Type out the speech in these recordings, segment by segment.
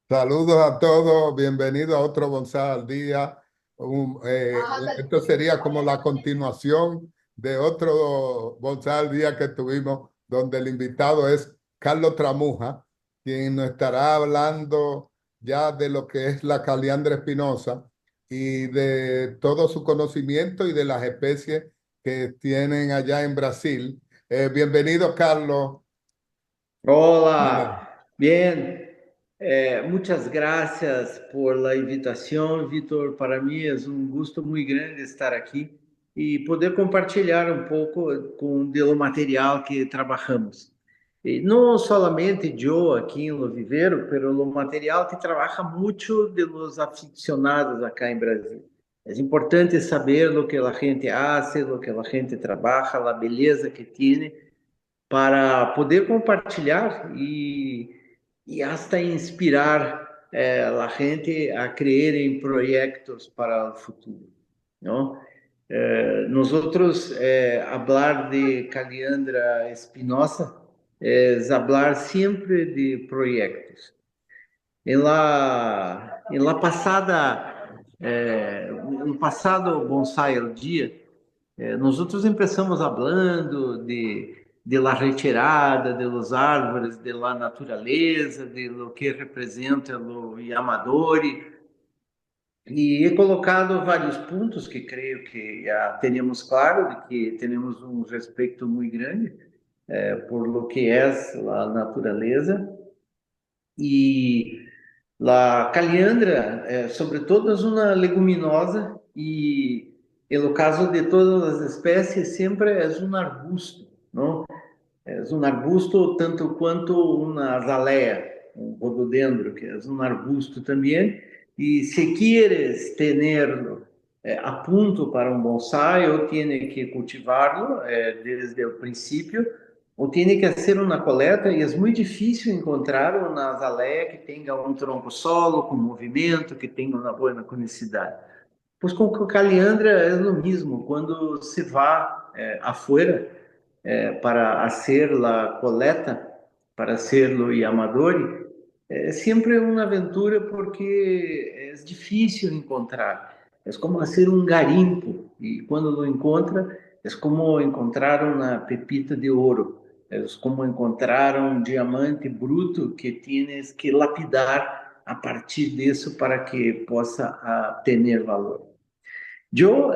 Saludos a todos, bienvenidos a otro Bonsai al Día. Esto sería como la continuación de otro Bonsai al Día que tuvimos, donde el invitado es Carlos Tramuja, quien nos estará hablando ya de lo que es la caliandra espinosa y de todo su conocimiento y de las especies que tienen allá en Brasil. Bienvenido, Carlos. Hola, bien. Muchas gracias por la invitación, Vitor. Para mí es un gusto muy grande estar aquí y poder compartilhar um pouco do material que trabalhamos. E não solamente eu aqui em Lo Viveiro, pero o material que trabalha muito de los aficionados acá em Brasil. É importante saber o que a gente hace, o que a gente trabalha, a beleza que tem para poder compartilhar e hasta inspirar a gente a creer em projetos para o futuro, não? Nosotros hablar de Caliandra Espinosa es hablar siempre de proyectos. En la pasada, no passado Bonsai ao Dia, nós outros começamos falando de la retirada de los árvores, de la natureza, de lo que representa o Yamadori, e he colocado vários pontos que creio que já teríamos claro, de que temos um respeito muito grande por lo que é a natureza, e la caliandra, sobre todo, é uma leguminosa e, no caso de todas as espécies, sempre é um arbusto, não? É um arbusto tanto quanto uma azaleia, um rododendro, que é um arbusto também. E se quieres tenerlo a punto para um bonsai, ou tiene que cultivarlo desde o princípio, ou tiene que fazer uma coleta, e é muito difícil encontrar uma azaleia que tenha um tronco solo, com movimento, que tenha uma boa conicidade. Pois com o caliandra é o mesmo, quando se vá afuera, para hacer la coleta, para hacerlo y amadori, es siempre una aventura porque es difícil encontrar. Es como hacer un garimpo y cuando lo encuentra es como encontrar una pepita de oro. Es como encontrar un diamante bruto que tienes que lapidar a partir de eso para que possa tener valor. Yo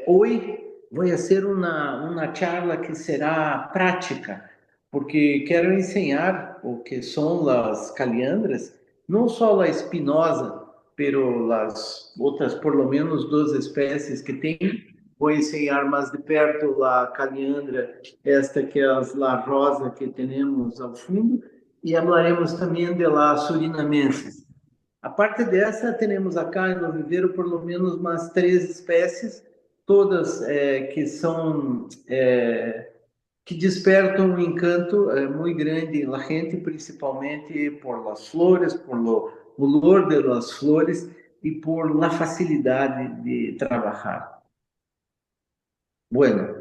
hoy voy a hacer una charla que será práctica, porque quero enseñar o que son las caliandras, no só a espinosa, pero las otras por lo menos dos especies que tem. Vou ensinar mais de perto a caliandra, esta que é a rosa que temos ao fundo, e falaremos também de la surinamensis. A parte dessa, temos acá no viveiro por lo menos umas 3 espécies, todas que são que despertam um encanto muito grande na gente, principalmente por las flores, por lo olor de las flores e por la facilidade de trabalhar. Bueno,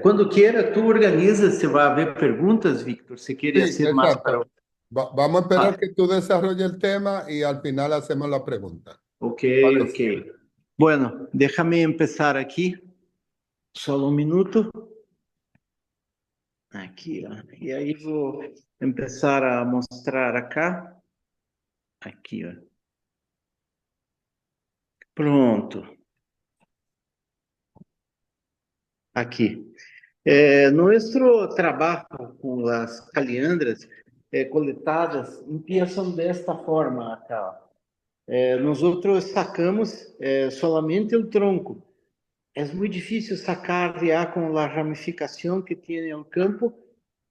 quando queira, tu organiza, se vai haver perguntas, Victor, se queria Sí, ser mais para... exacto. Vamos a esperar Ah, que tú desarrolles el tema y al final hacemos la pregunta. ok, ok. Parece. Bueno, déjame empezar aqui. Só um minuto. Aqui, ó. E aí vou começar a mostrar acá. Aqui, ó. Pronto. Aqui. Nosso trabalho com as caliandras coletadas empiezam desta forma acá. Nós outros sacamos solamente o tronco. É muito difícil sacar já com a ramificação que tem no campo,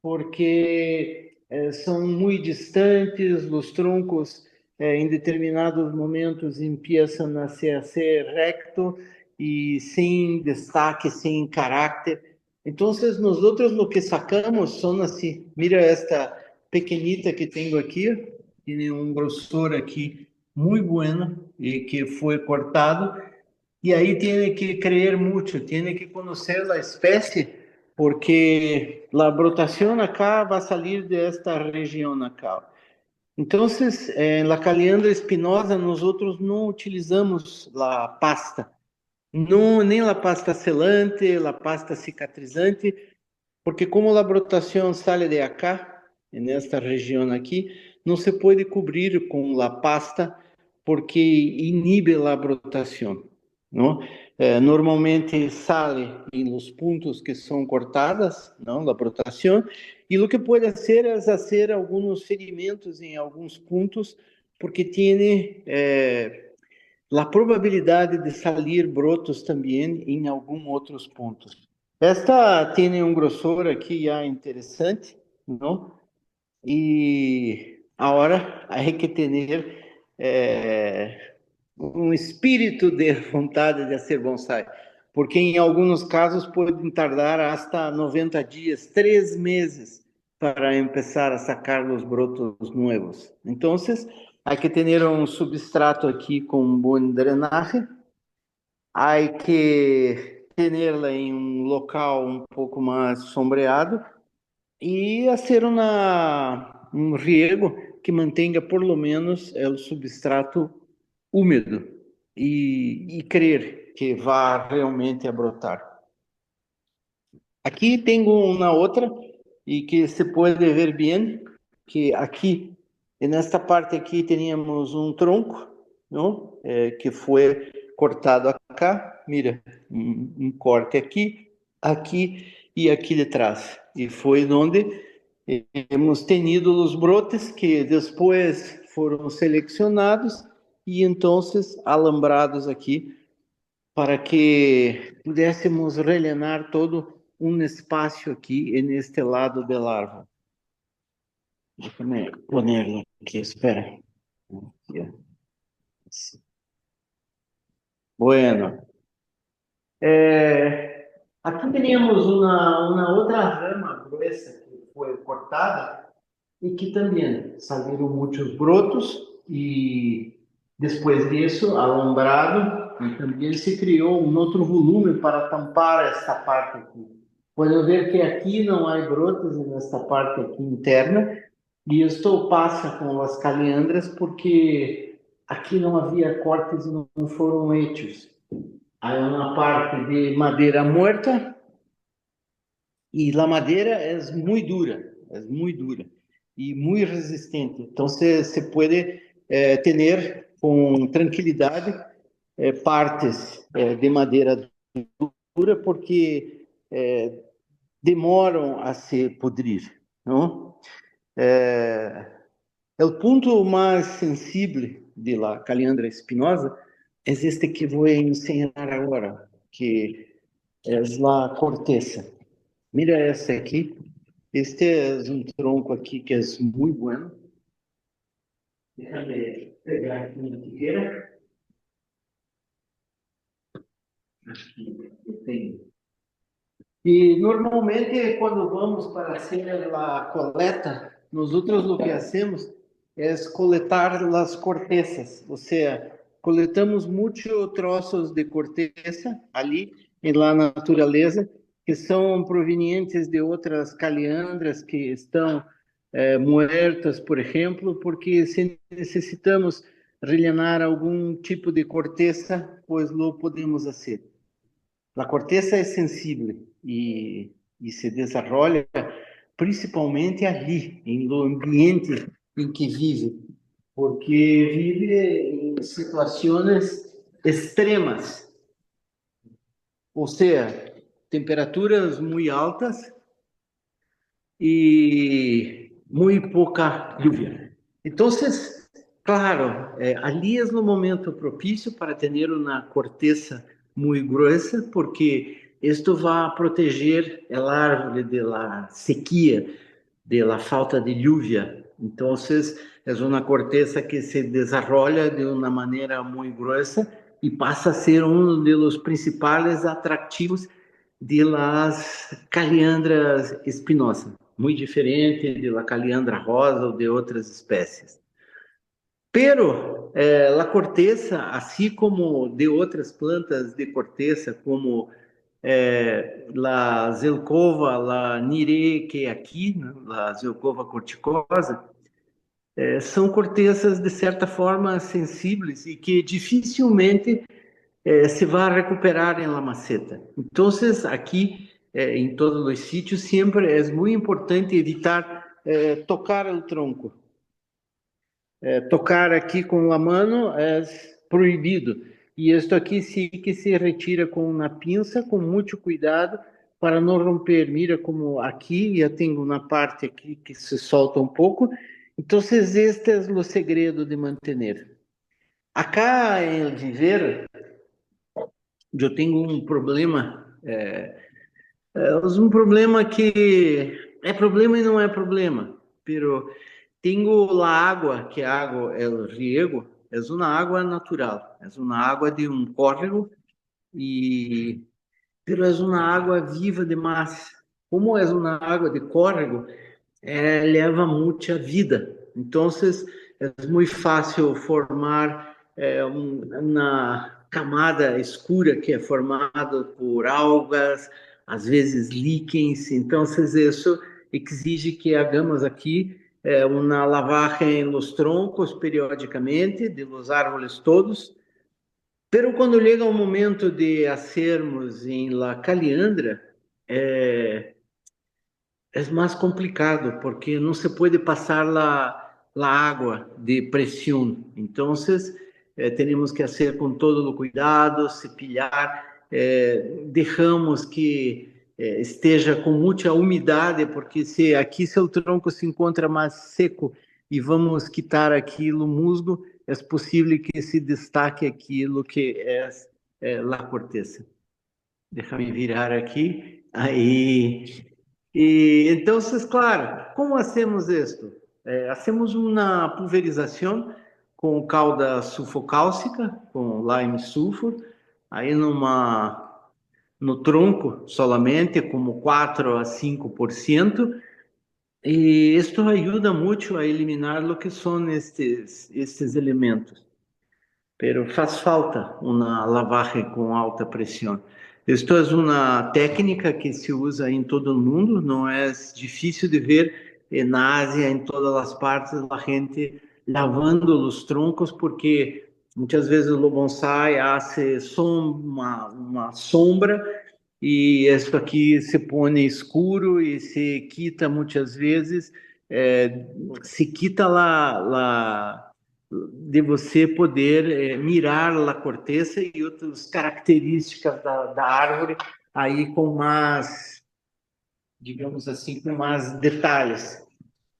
porque são muito distantes, os troncos em determinados momentos começam a ser recto e sem destaque, sem caráter. Então, nós outros o que sacamos são assim, mira esta pequenita que tenho aqui, tem um grossor aqui muito bueno e que foi cortado, e aí tem que crer muito, tem que conhecer a espécie, porque a brotação acá vai sair desta região acá. Entonces, en la caliandra espinosa nosotros no utilizamos la pasta, no, nem la pasta selante, la pasta cicatrizante, porque como la brotación sale de acá, en esta región aquí, no se puede cubrir con la pasta porque inhibe la brotación, ¿no? Normalmente sale en los puntos que son cortadas, ¿no? La brotación, y lo que puede hacer es hacer algunos ferimentos en algunos puntos, porque tiene a probabilidade de sair brotos também em alguns outros pontos. Esta tem um grossor aqui já interessante, não? E agora há que ter um espírito de vontade de fazer bonsai, porque em alguns casos podem tardar hasta 90 dias, 3 meses, para começar a sacar os brotos novos. Então, há que ter um substrato aqui com um bom drenaje, há que tê-la em um local um pouco mais sombreado e fazer um riego que mantenha por lo menos o substrato úmido e crer que vá realmente a brotar. Aqui tenho uma outra e que se pode ver bem que aqui, nesta parte aqui, teníamos um tronco, não? Que foi cortado acá, mira, um corte aqui, aqui e aqui de trás. E foi onde hemos tenido os brotes que depois foram selecionados e então alambrados aqui para que pudéssemos rellenar todo um espaço aqui neste lado da larva. Déjame ponerlo aqui, espera. Bueno, aqui teníamos uma outra rama gruesa que foi cortada e que também saíram muitos brotos e depois disso, alombrado, e também se criou um outro volume para tampar esta parte aqui. Podem ver que aqui não há brotos nesta parte aqui interna e isto passa com as caliandras porque aqui não havia cortes, não foram hechos. Há uma parte de madeira muerta e a madeira é muito dura e muito resistente. Então, se pode ter com tranquilidade partes de madeira dura porque demoram a se pudrir, não? O ponto mais sensível de la caliandra espinosa é este que vou ensinar agora, que é a corteza. Mira essa aqui. Este é um tronco aqui que é muito bueno. Déjame pegar aqui uma tijeira. Aqui eu tenho. E normalmente quando vamos para fazer a coleta, nós o que hacemos é coletar as cortezas, ou seja, coletamos muitos troços de corteza ali na natureza que são provenientes de outras caliandras que estão muertas, por exemplo, porque se necessitamos rellenar algum tipo de corteza, pois lo podemos fazer. A corteza é sensível e se desenvolve principalmente ali, em lo ambiente em que vive, porque vive em situações extremas, ou seja, temperaturas muito altas e muito pouca lluvia. Então, claro, ali é o momento propício para ter uma corteza muito grossa, porque isto vai proteger a árvore da sequia, da falta de lluvia. Então, é uma corteza que se desenvolve de uma maneira muito grossa e passa a ser um dos principais atrativos de las caliandras espinosas, muito diferente de la caliandra rosa ou de outras espécies. Pero la corteza, assim como de outras plantas de corteza, como la zelkova, la nire, que é aqui, né, la zelkova corticosa, são cortezas de certa forma sensíveis e que dificilmente se vai recuperar em la maceta. Então, aqui em todos os sítios sempre é muito importante evitar tocar o tronco. Tocar aqui com a mão é proibido. E isto aqui sim que se retira com uma pinça, com muito cuidado, para não romper. Mira como aqui, eu tenho uma parte aqui que se solta um pouco. Então, este é o segredo de manter. Acá em Viver, eu tenho um problema, um problema que é problema e não é problema, pero tenho a água, que a água é o riego, é uma água natural, é uma água de um córrego e pero é uma água viva demais. Como é uma água de córrego, leva muita vida. Então, é muito fácil formar uma camada escura que é formada por algas, às vezes líquens. Então, isso exige que hagamos aqui uma lavagem nos troncos periodicamente, de los árvores todos. Pero quando chega o momento de hacermos em la caliandra, é mais complicado porque não se pode passar la água de pressão. Então, temos que fazer com todo o cuidado, cepilhar, deixamos que esteja com muita umidade, porque se o tronco se encontra mais seco e vamos quitar aquilo musgo, é possível que se destaque aquilo que é a corteza. Deixa-me virar aqui. Aí. E então, claro, como hacemos isto? Hacemos uma pulverização com calda sulfocálcica, com lime sulfur, aí no tronco solamente, como 4 a 5%, e isto ajuda muito a eliminar o que são estes elementos. Pero faz falta uma lavagem com alta pressão. Isto é uma técnica que se usa em todo o mundo, não é difícil de ver na Ásia, em todas as partes, a gente lavando os troncos, porque muitas vezes o bonsai hace uma sombra e isso aqui se põe escuro e se quita muitas vezes, se quita lá de você poder mirar a corteza e outras características da árvore aí com mais, digamos assim, com mais detalhes.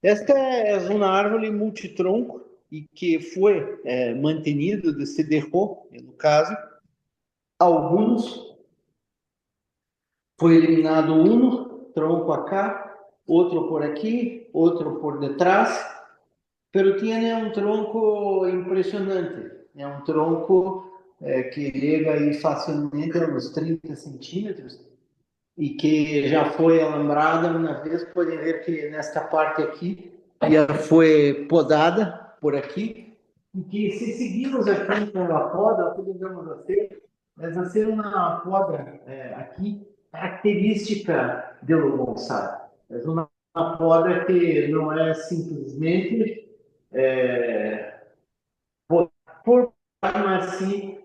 Esta é uma árvore multitronco e que foi mantenido de se derrou, no caso, alguns foi eliminado um tronco acá, outro por aqui, outro por detrás, pero tiene un tronco impresionante, é um tronco que chega aí facilmente aos 30 centímetros e que já foi alambrada uma vez. Podem ver que nesta parte aqui já foi podada por aqui, e que se seguirmos aqui pela poda, podemos fazer uma poda aqui característica do bonsai. É uma poda que não é simplesmente por assim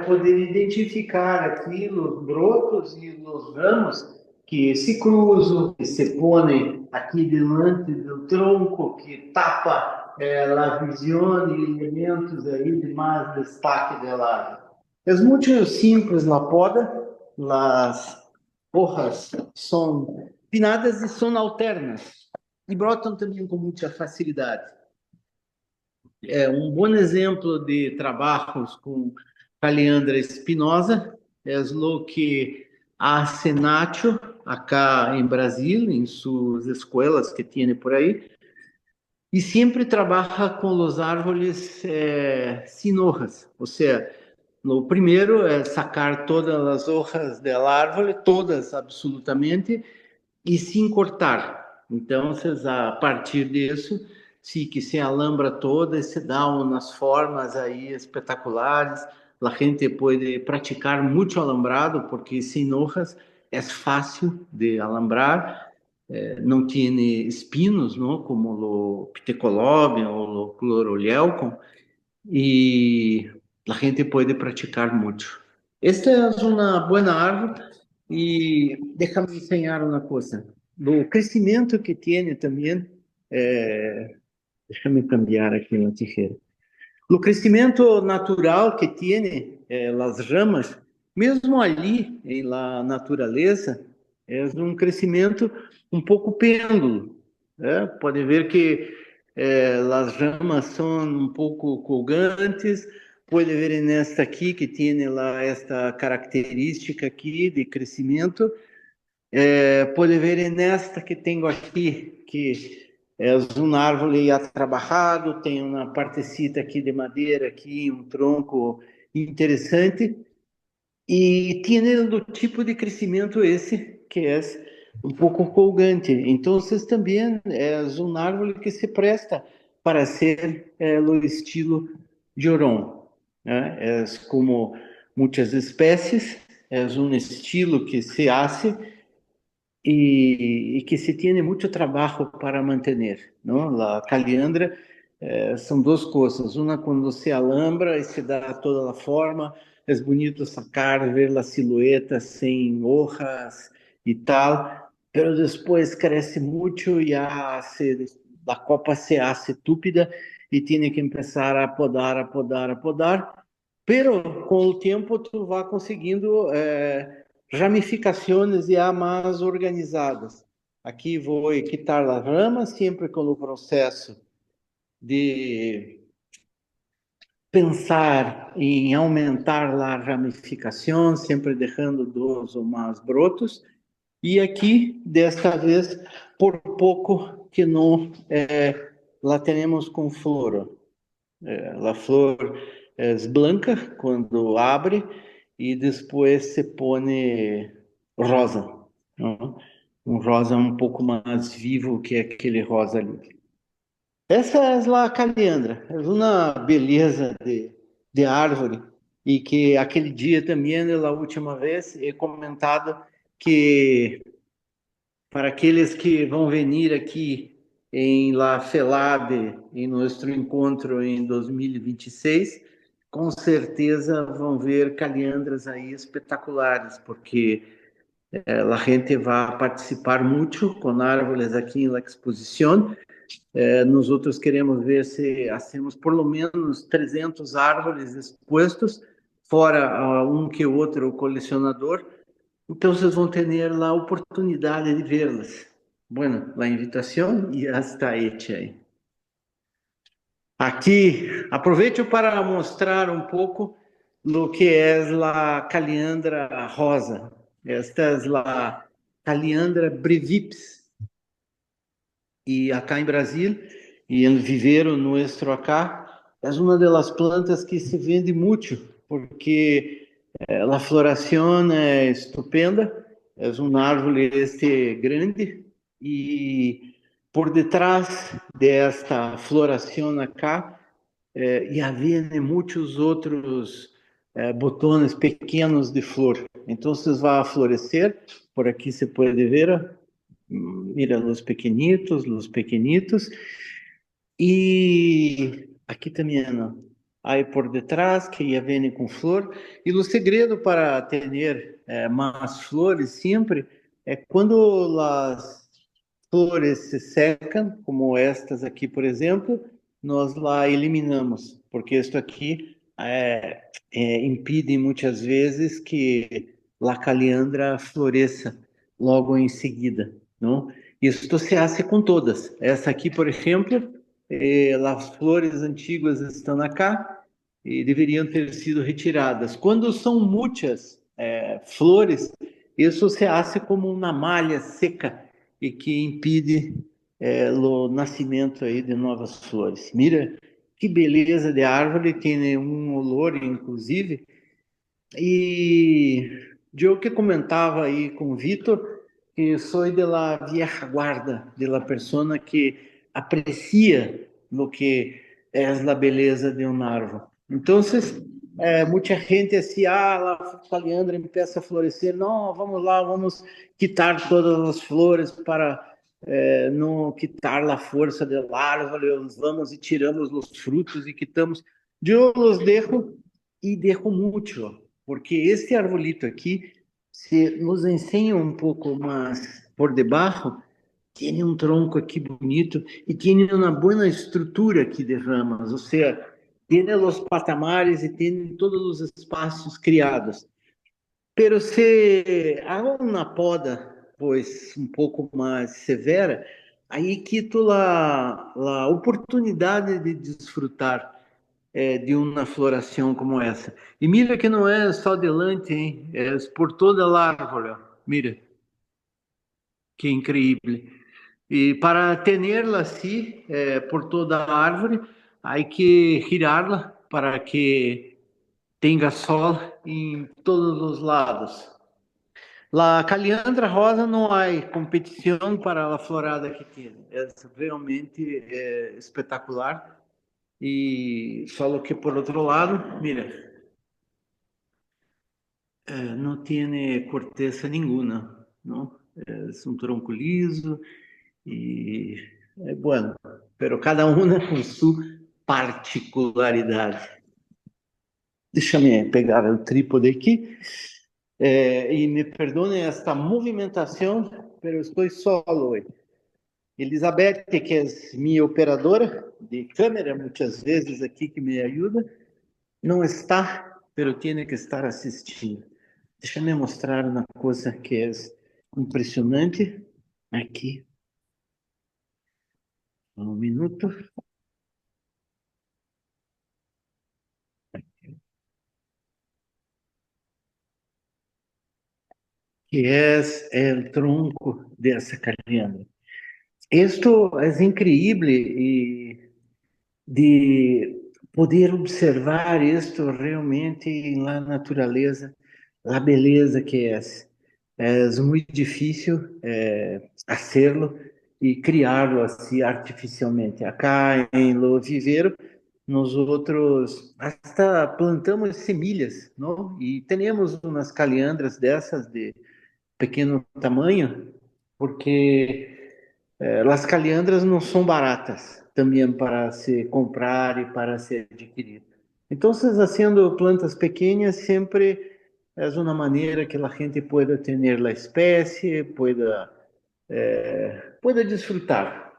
poder identificar aqui os brotos e os ramos que se cruzam, que se põem aqui diante do tronco, que tapa a visão e elementos aí de mais destaque da árvore. É muito simples na poda, as hojas são pinadas e são alternas e brotam também com muita facilidade. Um bom exemplo de trabalhos com Caliandra espinosa é o que a Senacho, acá em Brasil, em suas escolas que tem por aí, e sempre trabalha com os árvores sem hojas. Ou seja, o primeiro é sacar todas as hojas da árvore, todas absolutamente, e sem cortar. Então, a partir disso, sim, que se alambra toda e se dá umas formas aí espetaculares. A gente pode praticar muito alambrado, porque sem hojas é fácil de alambrar. não tem espinos, não, como o ptecolóbium ou o chloroleucon, e a gente pode praticar muito. Esta é uma boa árvore e deixa-me ensinar uma coisa. O crescimento que tem também, deixa-me cambiar aqui na tijera. O crescimento natural que tem as ramas, mesmo ali em la natureza, é um crescimento um pouco pêndulo. Pode ver que as ramas são um pouco colgantes, pode ver nesta aqui que tem lá esta característica aqui de crescimento, pode ver nesta que tenho aqui, que é uma árvore atrabalhado, tem uma partecita aqui de madeira, aqui um tronco interessante, e tem do tipo de crescimento esse, que é um pouco colgante. Então, também é uma árvore que se presta para ser o estilo Joron. Né? É como muitas espécies, é um estilo que se hace e que se tem muito trabalho para manter, não? A caliandra são duas coisas. Uma quando se alambra e se dá toda a forma, é bonito sacar, ver a silhueta sem hojas e tal, pero depois cresce muito e a copa se hace túpida e tem que começar a podar, a podar, a podar. Pero com o tempo tu vai conseguindo ramificações já mais organizadas. Aqui vou quitar as ramas, sempre com o processo de pensar em aumentar a ramificação, sempre deixando dois ou mais brotos. E aqui, desta vez, por pouco que não lá temos com flor. A flor é branca quando abre e depois se põe rosa, não? Um rosa um pouco mais vivo que aquele rosa ali. Essa é a caliandra, é uma beleza de árvore e que aquele dia também, na última vez, é comentado que para aqueles que vão vir aqui em La Felade, em nosso encontro em 2026, com certeza vão ver caliandras aí espetaculares, porque a gente vai participar muito com árvores aqui na exposição. Nós outros queremos ver se hacemos por lo menos 300 árvores expostos, fora um que outro colecionador. Então, vocês vão ter a oportunidade de vê-las. Bueno, a invitação já está hecha aí. Aqui, aproveito para mostrar um pouco do que é a caliandra rosa. Esta é a caliandra brevips. E acá em Brasil, e em viveiro nuestro acá, é uma das plantas que se vende muito, porque a floração é estupenda, é uma árvore grande e por detrás desta floração acá já vêm muitos outros botões pequenos de flor. Então, vai florescer, por aqui se pode ver, mira los pequenitos, e aqui também, não? Aí por detrás, que já vem com flor. E o segredo para ter mais flores sempre é quando as flores se secam, como estas aqui, por exemplo, nós lá eliminamos, porque isto aqui impede muitas vezes que a caliandra floresça logo em seguida, não? Isso se hace com todas. Essa aqui, por exemplo, as flores antigas estão acá e deveriam ter sido retiradas. Quando são muitas flores, isso se hace como uma malha seca e que impede o nascimento aí de novas flores. Mira que beleza de árvore, tem um olor, inclusive. E eu que comentava aí com o Vitor, que sou de la vieja guarda, de la persona que aprecia lo que é a beleza de uma árvore. Então, muita gente assim, a caliandra empieza a florescer, não, vamos lá, vamos quitar todas as flores para no quitar a força da árvore, vamos e tiramos os frutos e quitamos. Eu os deixo e deixo muito, porque este arbolito aqui, se nos ensina um pouco mais por debaixo, tem um tronco aqui bonito e tem uma boa estrutura aqui de ramas, ou seja, tem os patamares e tem todos os espaços criados. Pero se hago uma poda, pois um pouco mais severa, aí quito a oportunidade de desfrutar de uma floração como essa. E mira que não é só delante, hein? É por toda a árvore. Mira, que incrível. E para tenerla assim, por toda a árvore, há que girá-la para que tenha sol em todos os lados. La Caliandra Rosa não há competição para a florada que tem. É realmente espetacular. E só que por outro lado, mira, não tem corteza nenhuma, não? É um tronco liso e é bueno, pero cada uma com sua particularidade. Deixa-me pegar o trípode aqui. E me perdone esta movimentação, pero estou solo hoje. Elizabeth, que é minha operadora de câmera, muitas vezes aqui que me ajuda, não está, pero tem que estar assistindo. Deixa-me mostrar uma coisa que é impressionante aqui. Um minuto. Que é o tronco dessa caliandra. Isto é incrível e de poder observar isto realmente na natureza, a beleza que é. É muito difícil hacerlo e criá-lo assim artificialmente. Acá em Lo Viveiro, nós outros hasta plantamos semilhas, não? E temos umas caliandras dessas de pequeno tamanho, porque as caliandras não são baratas também para se comprar e para se adquirir. Então, haciendo plantas pequeñas sempre é uma maneira que a gente pueda ter a espécie, pueda disfrutar,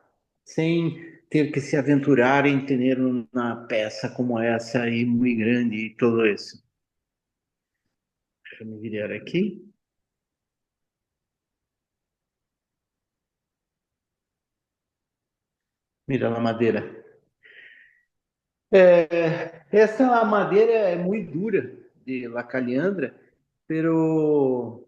sem ter que se aventurar em ter uma peça como essa aí, muito grande e tudo isso. Deixa eu me virar aqui. Mira a madeira. Essa madeira é muito dura de la caliandra, pero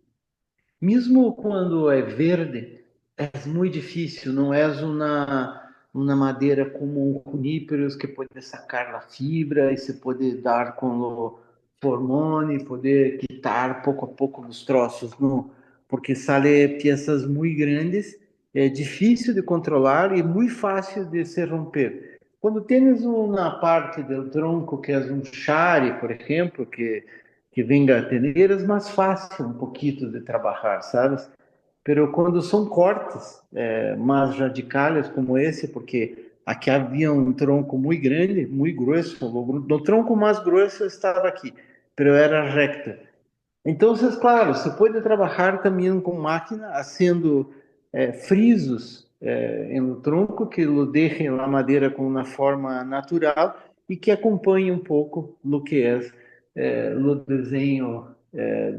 mesmo quando é verde, é muito difícil, não é uma madeira como um juníperos que pode sacar a fibra e se pode dar com o hormônio, poder quitar pouco a pouco os troços, não, porque sale peças muito grandes, é difícil de controlar e muito fácil de se romper. Quando tens uma parte do tronco que é um chare, por exemplo, que venga a ter, é mais fácil um pouquinho de trabalhar, sabes? Pero quando são cortes mais radicais como esse, porque aqui havia um tronco muito grande, muito grosso, o tronco mais grosso estava aqui, pero era recto. Então, claro, se pode trabalhar também com máquina, fazendo frisos no tronco que lo deixem a madeira com uma forma natural e que acompanhe um pouco o que é o desenho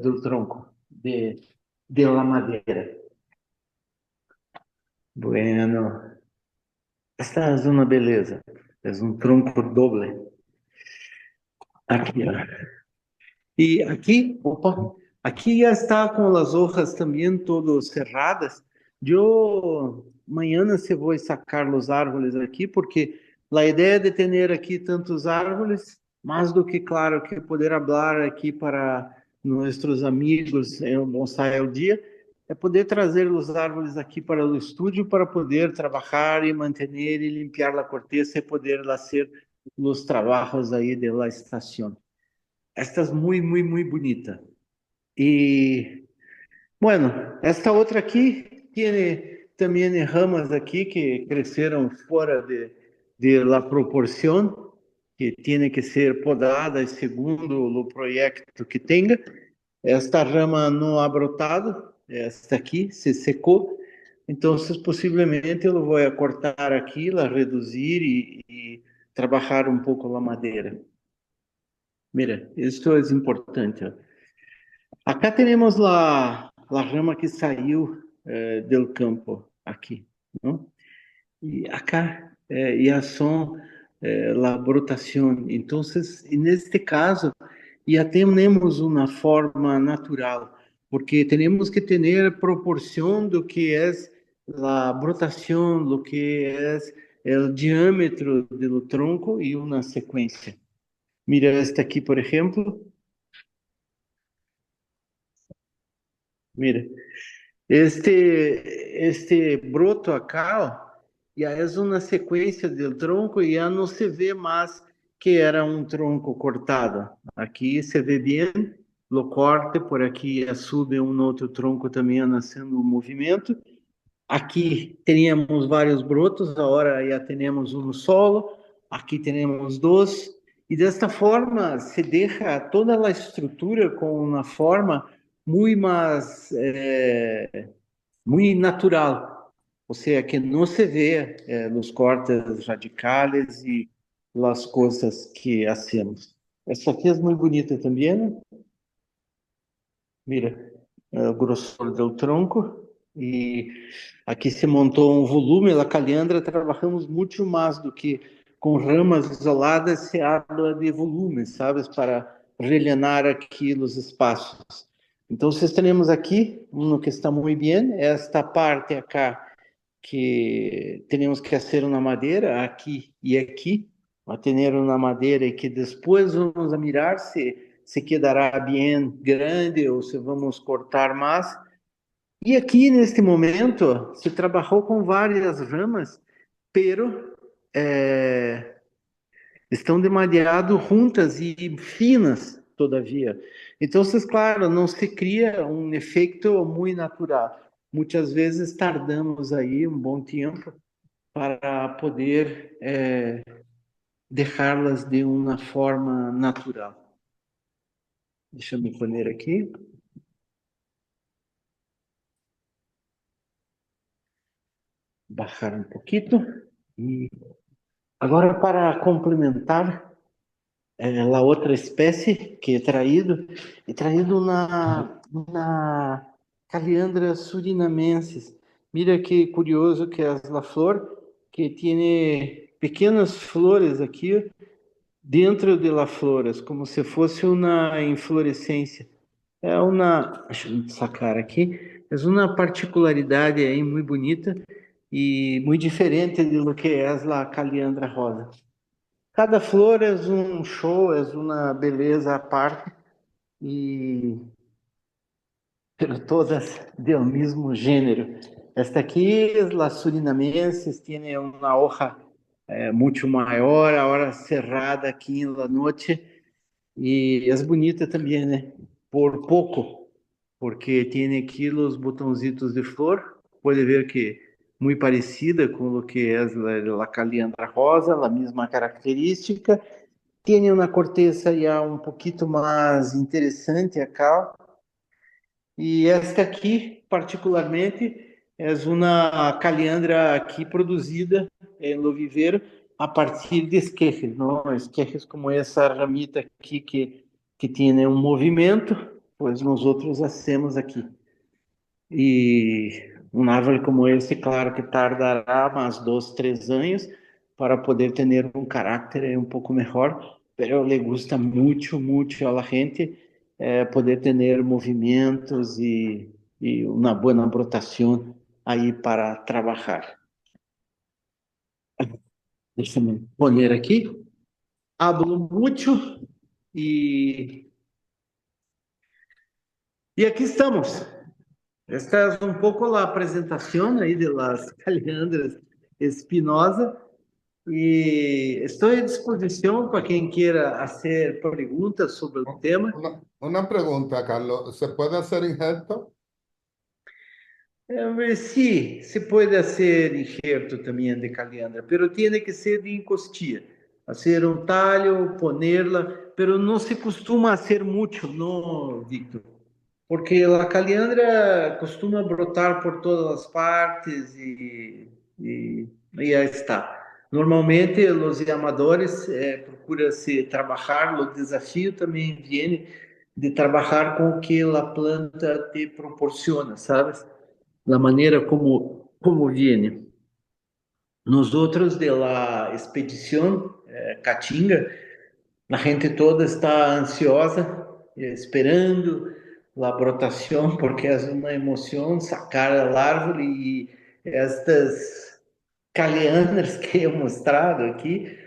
do tronco de la madeira. Bueno, esta é uma beleza. É um tronco doble. Aqui, ó. E aqui, opa, aqui já está com as hojas também todas cerradas. Eu amanhã se vou sacar os árvores aqui, porque a ideia de ter aqui tantos árvores, mais do que claro que poder falar aqui para nossos amigos em um bonsai ao dia, é poder trazer os árvores aqui para o estúdio para poder trabalhar e manter e limpar a corteza e poder fazer os trabalhos aí de la estação. Esta es muy, muy, muy bonita. Y bueno, esta otra aquí tiene também ramas aqui que cresceram fora de la proporção, que tem que ser podadas segundo o projeto que tenha. Esta rama não ha brotado, esta aqui se secou, então possivelmente eu vou cortar aqui, la reduzir e trabalhar um pouco a madeira. Mira, isso é importante. Acá temos a rama que saiu do campo, aqui, não? E acá já são a brotação. Então, neste caso, já temos uma forma natural, porque temos que ter proporção do que é a brotação, do que é o diâmetro do tronco e uma sequência. Mira esta aqui, por exemplo. Mira, este broto acá, ó, já é uma sequência do tronco e já não se vê mais que era um tronco cortado. Aqui se vê bem o corte, por aqui já sube um outro tronco também nascendo um movimento. Aqui teníamos vários brotos, agora já temos um solo, aqui temos dois, e desta forma se deixa toda a estrutura com uma forma muito mais, muito natural, ou seja, que não se vê nos cortes radicais e as coisas que hacemos. Essa aqui é muito bonita também, né? Mira, o grossor do tronco. E aqui se montou um volume, a caliandra trabalhamos muito mais do que com ramas isoladas, se habla de volume, sabes, para rellenar aqui os espaços. Então, temos aqui um que está muito bem, esta parte acá que temos que fazer na madeira, aqui e aqui, a ter uma madeira e que depois vamos a mirar se quedará bem grande ou se vamos cortar mais. E aqui, neste momento, se trabalhou com várias ramas, pero estão demasiado juntas e finas, todavia. Então, claro, não se cria um efeito muito natural. Muitas vezes tardamos aí um bom tempo para poder deixá-las de uma forma natural. Deixa eu me pôr aqui. Baixar um pouquinho. E agora, para complementar, a outra espécie que é traído na Calliandra surinamensis. Mira que curioso que é a flor, que tem pequenas flores aqui dentro de las flores, como se fosse uma inflorescência. Deixa eu sacar aqui, é uma particularidade aí muito bonita e muito diferente do que é a Calliandra rosa. Cada flor é um show, é uma beleza à parte, pero todas do mesmo gênero. Esta aqui, a surinamensis, tem uma hoja muito maior, agora cerrada aqui na noite, e é bonita também, né? Por pouco, porque tem aqui os botãozitos de flor, pode ver que muito parecida com o que é a Calliandra rosa, a mesma característica. Tem uma corteza já um pouquinho mais interessante acá. E esta aqui, particularmente, é uma caliandra aqui produzida no viveiro a partir de esquejes, não? Esquejes como essa ramita aqui que tem um movimento, pois nós outros hacemos aqui. E uma árvore como esse, claro que tardará mais 2, 3 anos para poder ter um caráter um pouco melhor, pero le gusta muito, muito a la gente poder ter movimentos e uma boa brotação aí para trabalhar. Deixa eu pôr aqui. Hablo muito e aqui estamos. Esta é um pouco a apresentação aí de las Calliandras espinosa e estou à disposição para quem queira fazer perguntas sobre o tema. Una pregunta, Carlos. ¿Se puede hacer injerto? Sí, se puede hacer injerto también de caliandra, pero tiene que ser de costilla. Hacer un tallo, ponerla, pero no se costuma hacer mucho, ¿no, Víctor? Porque la caliandra costuma brotar por todas las partes y ya está. Normalmente los amadores procuram se trabalhar, o desafio também vem de trabalhar com o que a planta te proporciona, sabes? La manera como viene. Nosotros de la expedición Caatinga, la gente toda está ansiosa, esperando la brotación, porque es una emoción sacar el árbol y estas caleandras que he mostrado aqui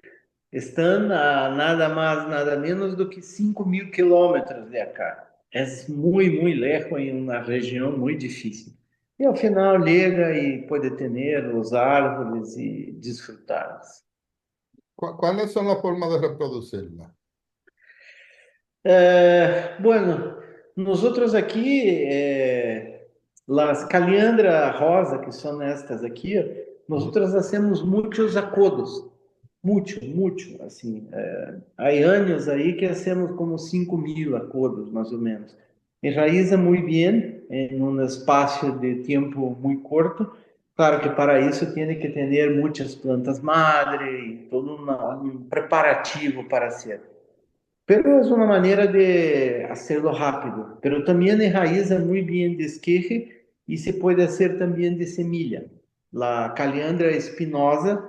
estão a nada mais, nada menos do que 5.000 quilômetros de acá. É muito lejos em uma região muito difícil. E ao final chega e pode ter os árvores e desfrutá-las. ¿Cuáles son las formas de reproducirla? Bueno, nosotros aqui, las caliandra rosa, que são estas aqui, nosotros hacemos muitos acodos, muito, assim. Há anos aí que hacemos como 5.000 acodos, mais ou menos. Enraiza muito bem em um espaço de tempo muito curto. Claro que para isso tem que ter muitas plantas madre e todo um preparativo para ser. Pero es una manera de hacerlo rápido, pero también enraiza muy bien de esqueje y se puede hacer también de semilla. La caliandra espinosa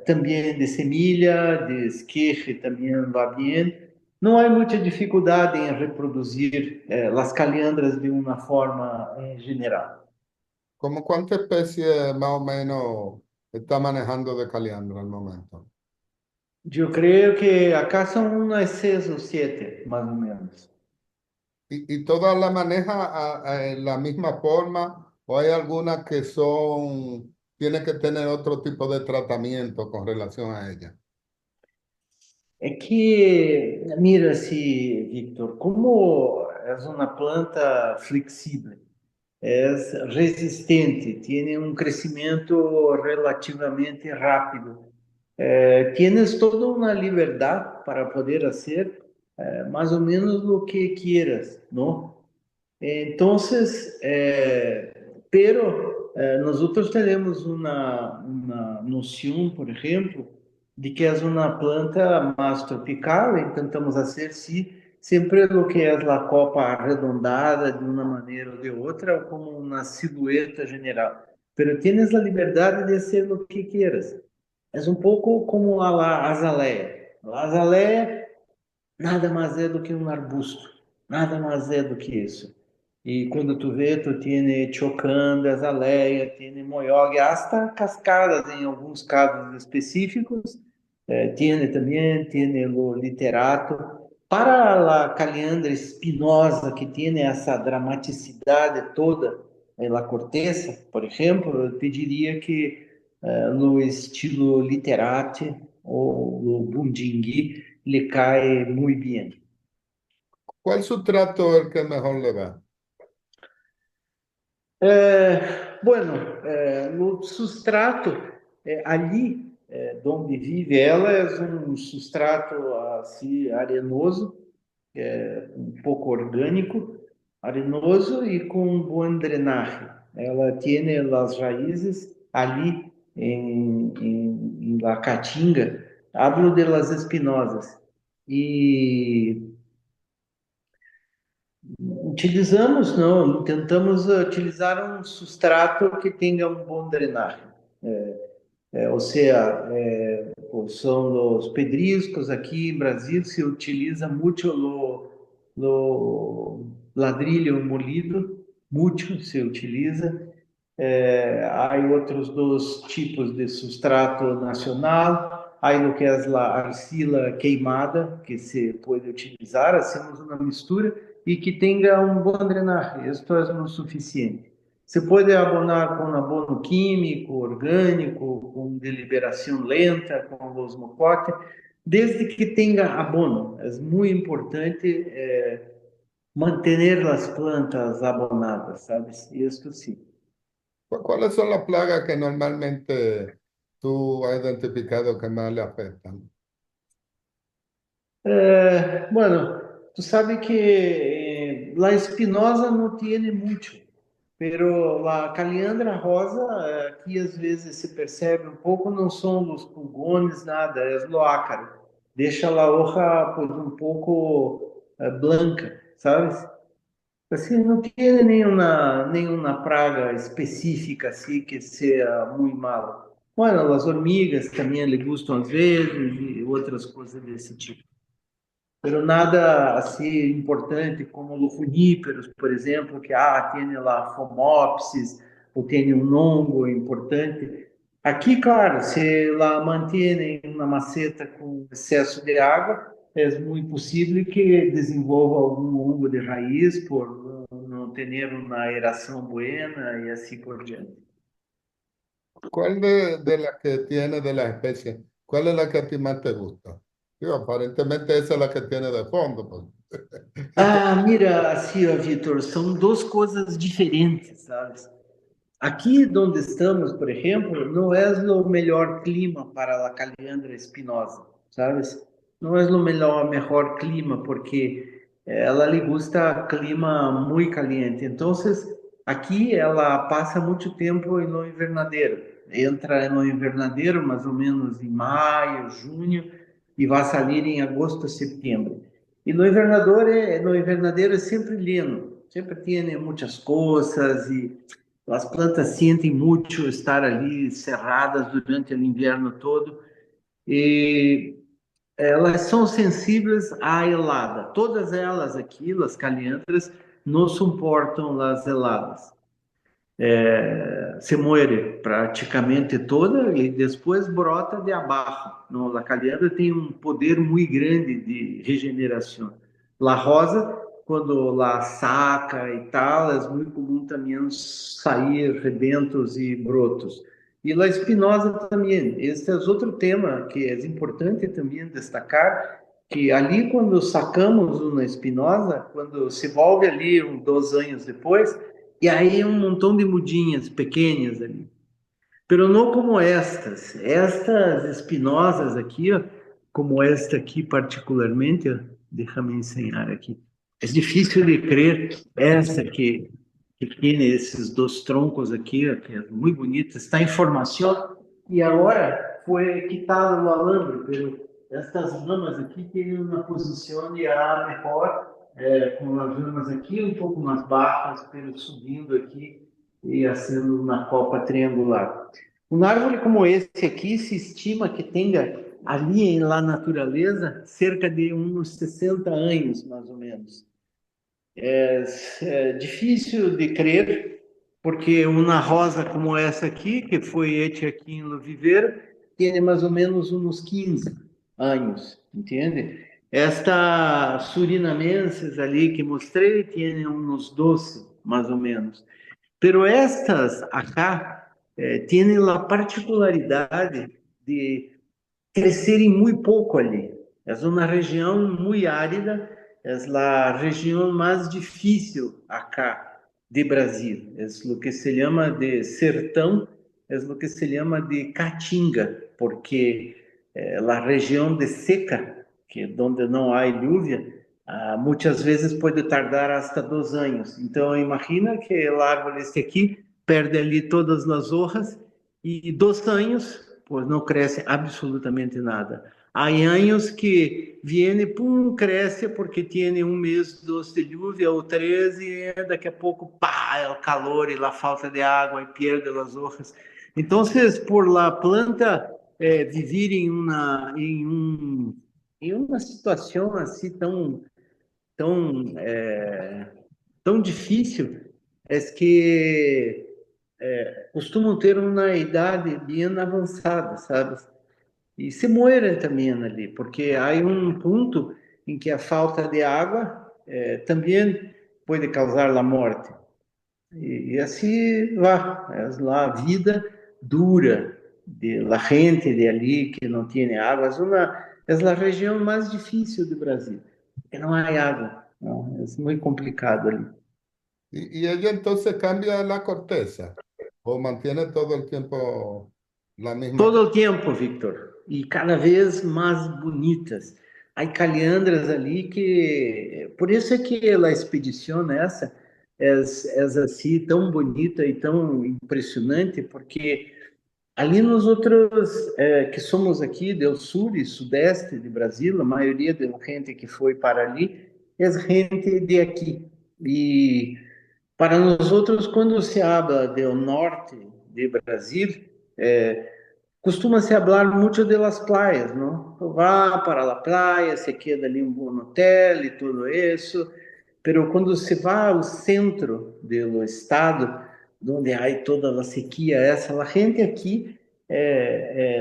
también de semilla, de esqueje también va bien. No hay mucha dificultad en reproducir las caliandras de una forma en general. ¿Cómo cuántas especies más o menos está manejando de caliandro al momento? Yo creo que acá son unas 6 o 7, más o menos. ¿Y todas las maneja en la misma forma o hay algunas que tienen que tener otro tipo de tratamiento con relación a ellas? É que, mira-se, Victor, como é uma planta flexível, é resistente, tem um crescimento relativamente rápido, tienes toda uma liberdade para poder fazer mais ou menos o que quieras, não? Entonces, pero nosotros tenemos una noción, por ejemplo, de que es una planta más tropical y tentamos hacer, sí, siempre lo que es la copa arredondada de una manera o de otra, o como una silueta general. Pero tienes la libertad de hacer lo que quieras. Es un poco como a la azalea. La azalea nada mais é do que um arbusto, nada mais é do que isso. E quando tu vê, tu tem chocanda, azaleia, tem moyogue, hasta cascadas em alguns casos específicos, tem também, tem o literato. Para a caliandra espinosa, que tem essa dramaticidade toda, a corteza, por exemplo, eu pediria que no estilo literati ou o bundingui, le cae muy bien. ¿Cuál sustrato es el que mejor le va? Bueno, no substrato, ali onde vive ela, é um substrato assim, arenoso, um pouco orgânico, arenoso e com bom drenagem. Ela tem as raízes ali em La Caatinga, hablo de las espinosas. E utilizamos, não, tentamos utilizar um substrato que tenha um bom drenagem. Ou seja, são os pedriscos aqui em Brasil se utiliza muito o ladrilho molido, muito se utiliza. Há outros dois tipos de substrato nacional. Há o que é a arcila queimada, que se pode utilizar. Hacemos uma mistura e que tenha um bom drenaje. Isto é o suficiente. Se pode abonar com abono químico, orgânico, com deliberação lenta, com os mocote, desde que tenha abono. É muito importante mantener las plantas abonadas, ¿sabes? Y esto sí. ¿Cuáles son las plagas que normalmente tú has identificado que más le afectan? Bueno, tú sabes que la espinosa no tiene mucho, pero la caliandra rosa, aquí às vezes se percebe um pouco, não são os pulgones, nada, é o ácaro. Deixa a hoja pues, um pouco blanca, ¿sabes? Assim, não tem nenhuma praga específica assim que seja muito mala. Bueno, as hormigas também lhe gustam às vezes e outras coisas desse tipo. Pero nada assim importante como os juníperos, por exemplo, que tem lá Phomopsis ou tem um hongo importante. Aqui, claro, se lá mantém uma maceta com excesso de água, é muito possível que desenvolva algum hongo de raiz por não ter uma aeração buena e assim por diante. ¿Cuál de las que tiene de las especies, cuál es la que a ti más te gusta? Digo, aparentemente esa es la que tiene de fondo, pues. Mira, assim, ó, Vitor, são duas coisas diferentes, sabe? Aqui onde estamos, por exemplo, não é o melhor clima para a caliandra espinosa, sabes? Não é o melhor clima porque ela lhe gusta clima muito caliente. Então, aqui ela passa muito tempo no invernadeiro. Entra no invernadeiro mais ou menos em maio, junho e vai sair em agosto, setembro. E no invernadeiro é sempre lino, sempre tem muitas coisas e as plantas sentem muito estar ali cerradas durante o inverno todo e elas são sensíveis à helada. Todas elas aqui, as caliantras, não suportam as heladas. Se muere praticamente toda e depois brota de abaixo. No, a caliandra tem um poder muito grande de regeneração. La rosa, quando la saca e tal, é muito comum também sair rebentos e brotos. E la espinosa também. Esse é outro tema que é importante também destacar, que ali quando sacamos uma espinosa, quando se volve ali 2 anos depois, e aí um montão de mudinhas pequenas ali. Pero não como estas. Estas espinosas aqui, ó, como esta aqui particularmente, ó, deixa-me ensinar aqui. É difícil de crer essa que tem esses dois troncos aqui, ó, que é muito bonita, está em formação e agora foi quitado o alambre, pero estas ramas aqui têm uma posição de ar melhor, com as ramas aqui um pouco mais baixas, pero subindo aqui e sendo uma copa triangular. Uma árvore como esse aqui se estima que tenha ali na natureza cerca de uns 60 anos, mais ou menos. É difícil de crer, porque uma rosa como essa aqui, que foi hecha aqui no viveiro, tem mais ou menos uns 15 anos, entende? Esta surinamenses ali que mostrei tem uns 12, mais ou menos. Pero estas acá têm a particularidade de crescerem muito pouco ali. É uma região muito árida, é a região mais difícil acá de Brasil. É o que se chama de sertão, é o que se chama de caatinga, porque a região de seca, que é onde não há lluvia, muitas vezes pode tardar hasta 2 anos. Então, imagina que a árvore este aqui perde ali todas as hojas e 2 anos, pois não cresce absolutamente nada. Há anos que vem, pum, cresce porque tem um mês, 2 de lluvia ou 3 e daqui a pouco, pá, é o calor e a falta de água e perde as hojas. Então, por la planta viver em uma situação assim tão difícil, é que costumam ter uma idade bem avançada, sabe? E se morrem também ali, porque há um ponto em que a falta de água também pode causar a morte. E assim vai, a vida dura de la gente de ali que não tem água. É a região mais difícil do Brasil, porque não há água. ¿no? Es muy complicado ali. Y ella entonces cambia la corteza o mantiene todo el tiempo la misma. Todo o tempo, Victor, e cada vez mais bonitas. Há caliandras ali que, por isso é que a expedição essa é assim tão bonita e tão impressionante, porque ali nós outros que somos aqui do sul e sudeste de Brasil, a maioria da gente que foi para ali é gente de aqui. E para nós outros, quando se habla do norte de Brasil, costuma se hablar muito de las playas, não? Vá para a praia, se queda ali um bom hotel e tudo isso, pero quando se vai ao centro do estado, onde há toda a sequia essa, a gente aqui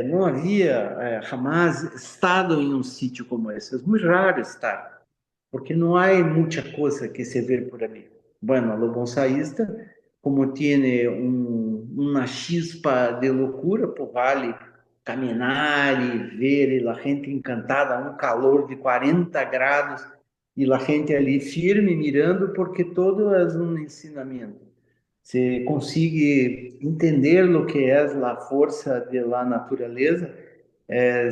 não havia jamais estado em um sítio como esse. É muito raro estar, porque não há muita coisa que se vê por ali. Bueno, o bonsaísta, como tem uma chispa de loucura, pues vale caminhar e ver e a gente encantada, um calor de 40 graus e a gente ali firme mirando, porque todo é um ensinamento. Se consegue entender o que é a força da natureza, é,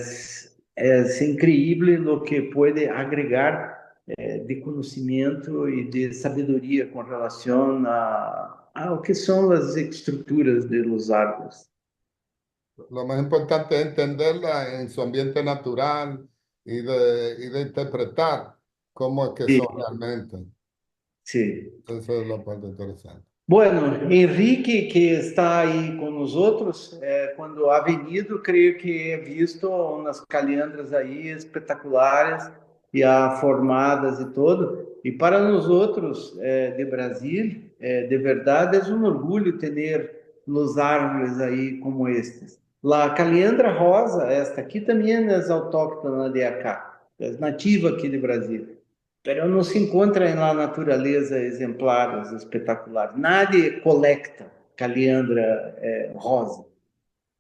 é incrível o que pode agregar de conhecimento e de sabedoria com relação ao que são as estruturas de los árboles. Lo más importante es entenderla en su ambiente natural y de interpretar cómo es que Sim, son realmente. sim. Eso es la parte interesante. Bueno, Henrique, que está aí com os outros, quando ha venido, creio que é visto umas calhandras aí espetaculares e formadas e todo. E para nós outros de Brasil, de verdade, é um orgulho ter nos árvores aí como estes. A calhandra rosa, esta aqui também é autóctona de acá, é nativa aqui de Brasil. Pero não se encontra na natureza exemplares espetaculares. Nadie colecta caliandra rosa.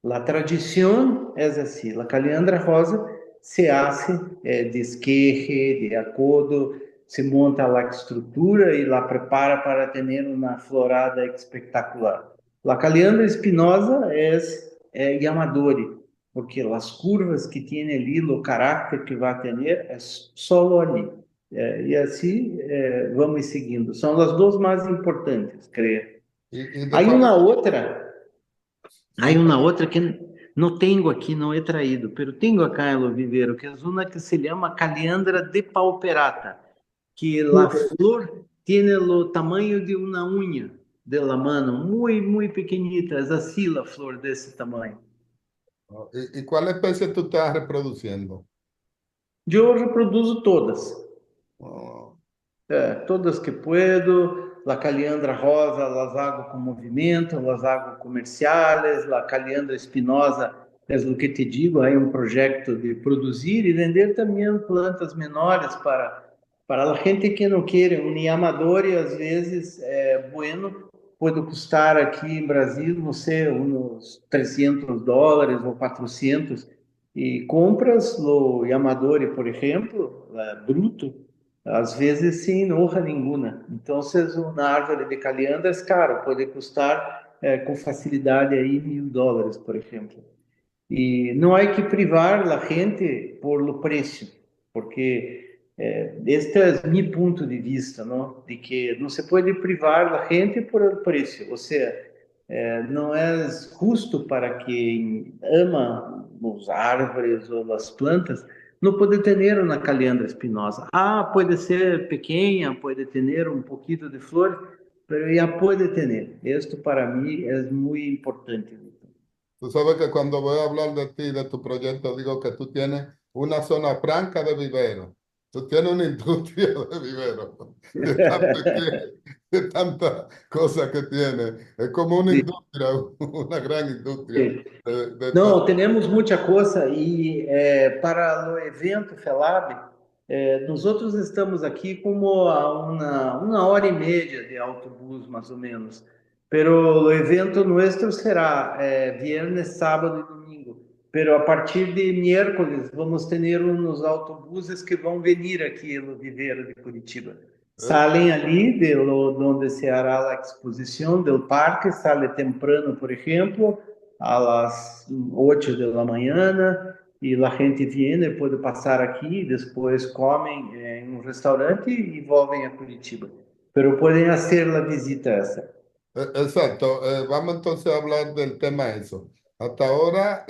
A tradição é assim: a caliandra rosa se hace de esqueje, de acordo, se monta a estrutura e la prepara para ter uma florada espetacular. A caliandra espinosa é Yamadori, porque as curvas que tem ali, o caráter que vai ter, é só ali. E assim vamos seguindo. São as duas mais importantes, creio. Y de Aí cuál, uma outra, sí, aí uma outra que não tenho aqui, não é traído, pero tenho acá em Viveiro, que é uma que se chama Caliandra depauperata, que a flor tem o tamanho de uma unha de la mano, muito pequenita, é assim a flor desse tamanho. y cuál especie tú estás reproduciendo? Eu reproduzo todas. Oh, Todas que puedo, la caliandra rosa las hago con movimiento, las hago comerciales, la caliandra espinosa, é o que te digo, é um projeto de produzir e vender também plantas menores para a gente que não quer, um amador e às vezes bueno, pode custar aqui em Brasil, não sei, uns $300 ou 400, e compras o Yamadori, por exemplo, bruto, às vezes sem honra nenhuma. Então, uma árvore de caliandras, caro, pode custar com facilidade aí $1.000, por exemplo. E não há que privar a gente por o preço, porque este é meu ponto de vista, não? De que não se pode privar a gente por o preço. Ou seja, não é justo para quem ama os árvores ou as plantas não pode ter uma caliandra espinosa. Pode ser pequena, pode ter um pouquinho de flor, mas já pode ter. Isto para mim é muito importante. tú sabes que cuando voy a hablar de ti, de tu proyecto, digo que tú tienes una zona franca de vivero. Tú tienes una industria de vivero, de tanta cosa que tiene. Es como una Sim, industria, una gran industria sim. de Não, temos muita coisa e para o evento FELAB, nós outros estamos aqui como a uma hora e meia de autobus, mais ou menos. Pero o evento nosso será viernes, sábado e domingo. Pero a partir de miércoles vamos ter uns autobuses que vão vir aqui no Viveiro de Curitiba. Salen ali donde se hará la exposición del parque, sale temprano, por ejemplo, a las 8 de la mañana, y la gente viene, puede pasar aquí, después comen en un restaurante y vuelven a Curitiba. Pero pueden hacer la visita esa. Exacto. Vamos entonces a hablar del tema eso. Hasta ahora,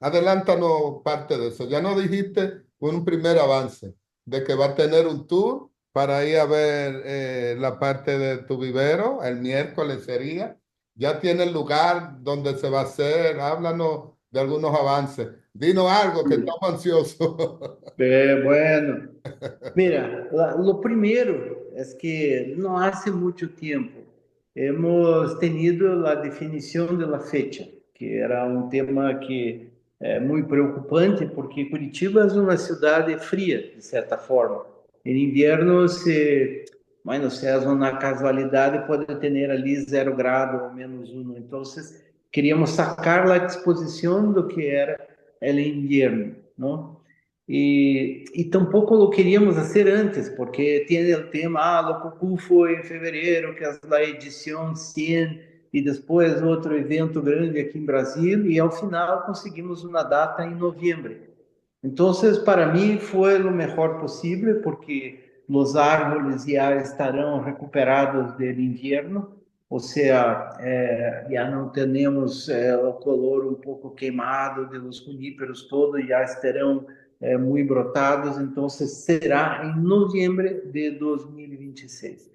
adelántanos parte de eso. Ya nos dijiste un primer avance de que va a tener un tour para ir a ver la parte de tu vivero, el miércoles sería. Ya tiene el lugar donde se va a hacer. Háblanos de algunos avances. Dinos algo que estamos ansiosos. Bueno, mira, lo primero es que no hace mucho tiempo hemos tenido la definición de la fecha, que era un tema que es muy preocupante porque Curitiba es una ciudad fría, de cierta forma. En invierno, bueno, se es una casualidad, puede tener ali 0 grado o -1. Entonces, queríamos sacar la exposición de lo que era el invierno, ¿no? Y tampoco lo queríamos hacer antes, porque tiene el tema, Lococu fue en febrero, que es la edición 100, y después otro evento grande aquí en Brasil, y al final conseguimos una data en noviembre. Entonces, para mí fue lo mejor posible, porque los árboles ya estarán recuperados del invierno, o sea, ya no tenemos el color un poco quemado de los juníperos, todo ya estarán muy brotados, entonces será en noviembre de 2026.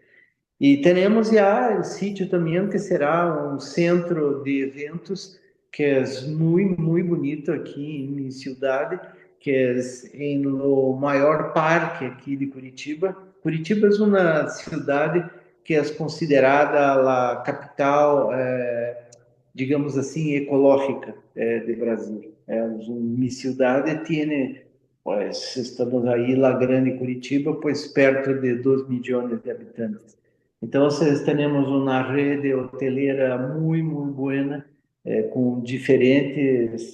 Y tenemos ya el sitio también que será un centro de eventos que es muy, muy bonito aquí en mi ciudad, que es en lo maior parque aqui de Curitiba. Curitiba é uma cidade que é considerada a capital, digamos assim, ecológica de Brasil. É uma cidade que tem, pues, estamos aí, la grande Curitiba, pues perto de 2 milhões de habitantes. Então, temos uma rede hoteleira muito, muito boa, com diferentes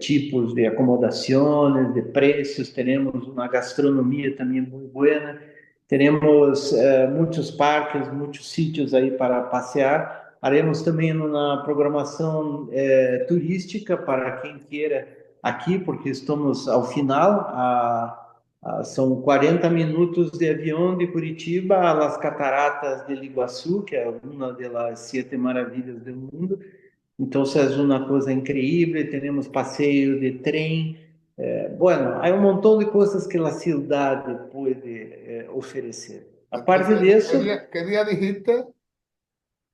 tipos de acomodações, de preços, temos uma gastronomia também muito boa, temos muitos parques, muitos sítios aí para passear. Haremos também uma programação turística para quem queira aqui, porque estamos ao final, são 40 minutos de avião de Curitiba a las Cataratas del Iguaçu, que é uma das 7 maravilhas do mundo. Então, é uma coisa incrível. Temos passeio de trem. Bueno, há montão de coisas que a cidade pode oferecer. A parte disso, ¿Qué día dijiste?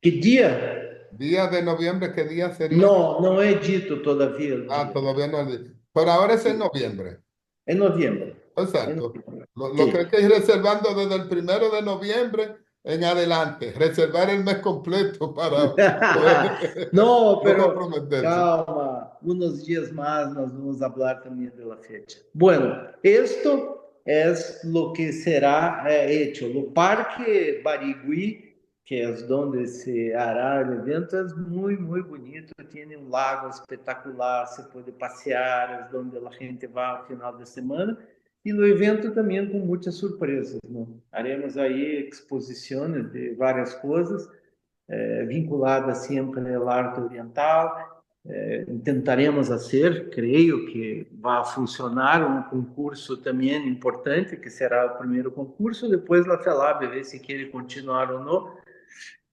que dia? Día de noviembre, ¿qué día sería? Não é dito todavia o Ah, dia. todavía no. Por ahora es en noviembre. É novembro. É Exacto. novembro. Lo que Sim. hay que ir reservando desde el 1 de noviembre en adelante. Reservar el mes completo para poder No, no pero comprometerse. calma, unos días más nos vamos a hablar también de la fecha. Bueno, esto es lo que será hecho. El Parque Barigüí, que es donde se hará el evento, es muy, muy bonito. Tiene un lago espectacular, se puede pasear, es donde la gente va al final de semana. E no evento também com muitas surpresas, né? Haremos aí exposições de várias coisas, vinculadas sempre ao arte oriental. Tentaremos fazer, creio que vai funcionar, um concurso também importante, que será o primeiro concurso, depois a FELAB ver se quer continuar ou não,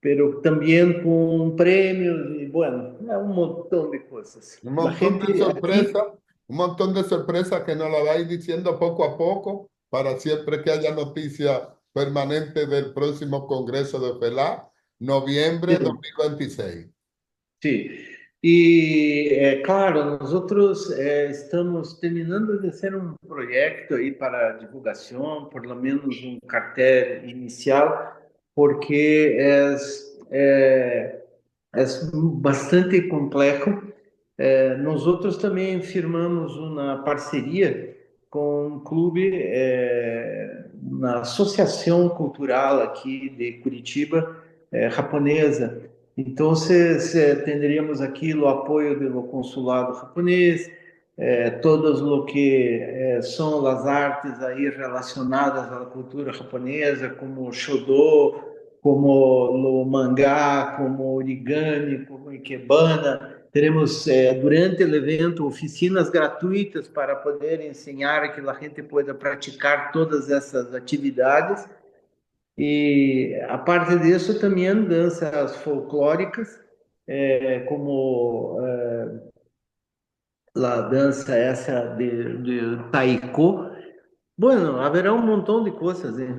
pero também com prêmios e, bueno, um montão de coisas. Un A montón de gente aqui. sorpresas, un montón de sorpresas que nos la vais diciendo poco a poco para siempre que haya noticias permanentes del próximo Congreso de FELA, noviembre Sim. 2026. Sim. E, claro, nós outros estamos terminando de ser um projeto aí para divulgação, por lo menos um cartel inicial, porque é bastante complexo. Nós outros também firmamos uma parceria com um clube, uma associação cultural aqui de Curitiba, japonesa. Então, teríamos aqui o apoio do consulado japonês, todos lo que son las artes ahí relacionadas a la cultura japonesa, como Shodo, como o mangá, como origami, como ikebana. Teremos durante o evento oficinas gratuitas para poder ensinar que a gente pueda praticar todas essas atividades. E a parte disso também danças folclóricas, como la dança essa de taiko. Bueno, haverá un montón de cosas, ¿eh?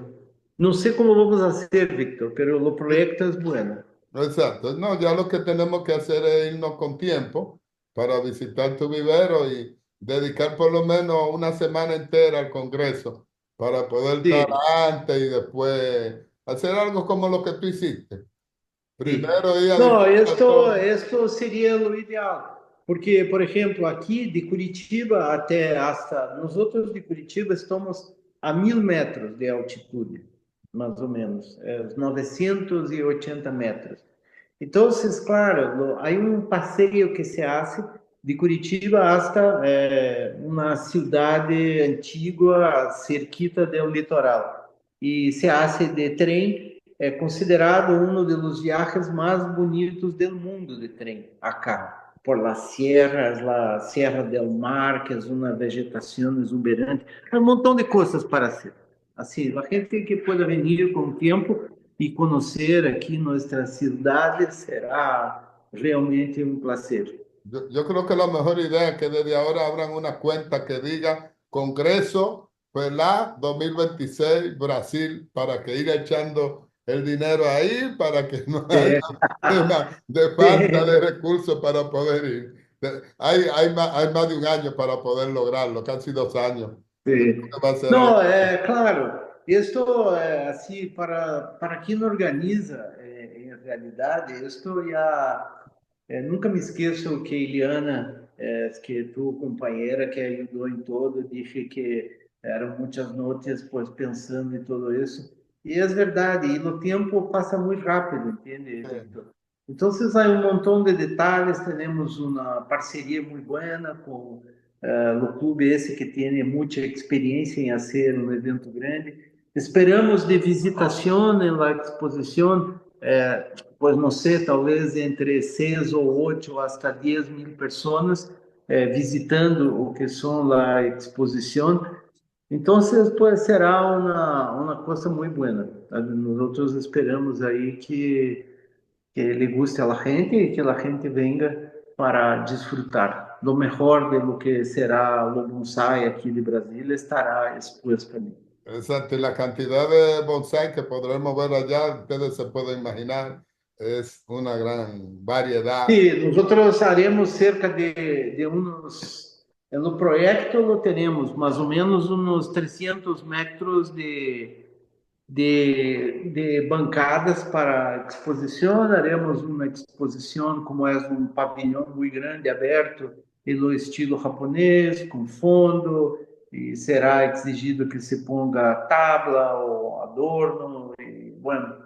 No sé cómo vamos a hacer, Víctor, pero el proyecto es bueno. Exacto. No, ya lo que tenemos que hacer es irnos con tiempo para visitar tu vivero y dedicar por lo menos una semana entera al Congreso para poder estar Sí, antes y después hacer algo como lo que tú hiciste. sí. Primero ir a No, disfrutar todo. esto sería lo ideal. Porque, por ejemplo, aquí de Curitiba até hasta, nosotros de Curitiba estamos a 1.000 metros de altitude, más o menos, 980 metros. Entonces, claro, hay un paseo que se hace de Curitiba hasta una ciudad antigua cerquita del litoral. Y se hace de tren, é considerado um dos viajes mais bonitos do mundo de trem, acá, por las sierras, la Sierra del Mar, que é uma vegetação exuberante, há um montão de coisas para hacer. Assim, a gente que pueda venir com o tempo e conhecer aqui nossas cidades será realmente um prazer. Yo creo que la mejor idea es que desde ahora abran una cuenta que diga Congreso PELA 2026 Brasil para que ir echando el dinero ahí para que no haya É, tema de falta de é, recursos para poder ir. Hay más de un año para poder lograrlo, casi 2 años. Yo creo sí. que va a ser algo. No, claro, esto, así, para quien organiza, en realidad, esto ya, nunca me esqueço que Eliana, que tu companheira que ajudou em todo, disse que eram muitas noites, pues, pensando em tudo isso. E é verdade, e no tempo passa muito rápido, entende, Victor? Então, há um montão de detalhes, temos uma parceria muito boa com o clube esse que tem muita experiência em fazer um evento grande. Esperamos de visitação na exposição, pues não sei, talvez entre 6 ou 8 hasta 10.000 pessoas visitando o que são a exposição. Então, pues, será uma coisa muito boa. Nós esperamos aí que le guste a la gente y que la gente venga para disfrutar. Lo mejor de lo que será o bonsai aquí de Brasil estará expuesto allí. Exacto, y la cantidad de bonsai que podremos ver allá, ustedes se pueden imaginar, es una gran variedad. Sí, nosotros haremos cerca de unos, en el proyecto lo tenemos más o menos unos 300 metros de bancadas para exposição. Haremos uma exposição como é um pavilhão muito grande, aberto, no estilo japonês, com fundo, e será exigido que se ponga tabla ou adorno, e, bueno,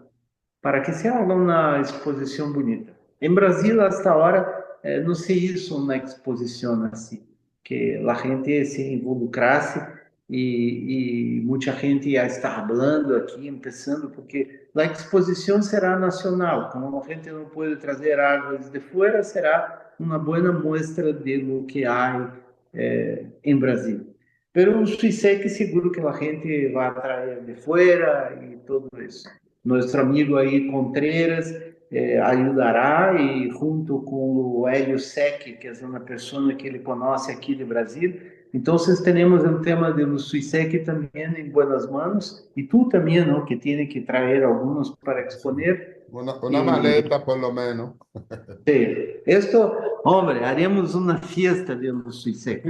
para que se haga uma exposição bonita. Em Brasil, hasta agora, não se hizo uma exposição assim, que a gente se involucrasse e muita gente já está falando aqui, começando, porque a exposição será nacional, como a gente não pode trazer árvores de fora, será uma boa mostra de lo que há em Brasil. Pero um suicide seguro que a gente vai trazer de fora e tudo isso. Nosso amigo aí Contreras ajudará e junto com o Hélio Sec, que é uma pessoa que ele conhece aqui do Brasil. Então, temos um tema de Suicec também em buenas manos e tu também, não, que tem que trazer alguns para exponer. Una E maleta por lo menos. esto, hombre, haremos uma fiesta de Suicec.